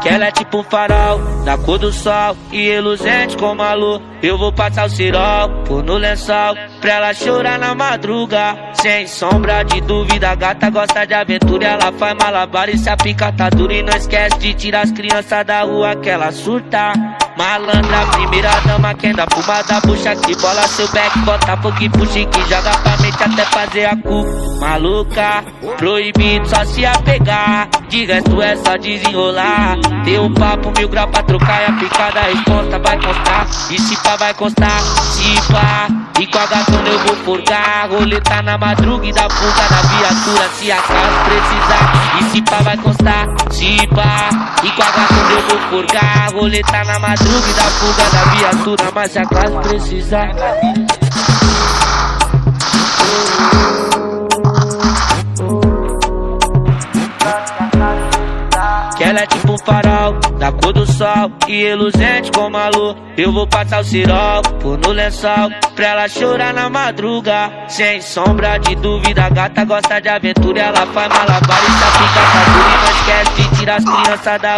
Que ela é tipo um farol, da cor do sol e reluzente como a lua. Eu vou passar o cirol, pôr no lençol, pra ela chorar na madruga. Sem sombra de dúvida, a gata gosta de aventura. Ela faz malabar e se a pica tá dura. E não esquece de tirar as crianças da rua que ela surta. Malandra, primeira dama que anda fumada, puxa que bola seu back, bota fogo e puxa que joga pra mente até fazer a cu. Maluca, proibido só se apegar, de resto é só desenrolar. Tem um papo 1000 graus pra trocar e a picada a resposta vai constar. E se pá vai constar, se pá, e com a gatona eu vou forgar. Roleta na madruga e da fuga da viatura se acaso precisar. E se pá vai constar, se pá, e com a gatona eu vou forgar. Roleta na madruga e da fuga da viatura, mas se acaso precisar. Que ela é tipo um farol, da cor do sol e reluzente como a lua. Eu vou passar o cirol, pôr no lençol, pra ela chorar na madruga. Sem sombra de dúvida, a gata gosta de aventura. Ela faz malabar e se a pica tá dura. E não esquece de tirar as crianças da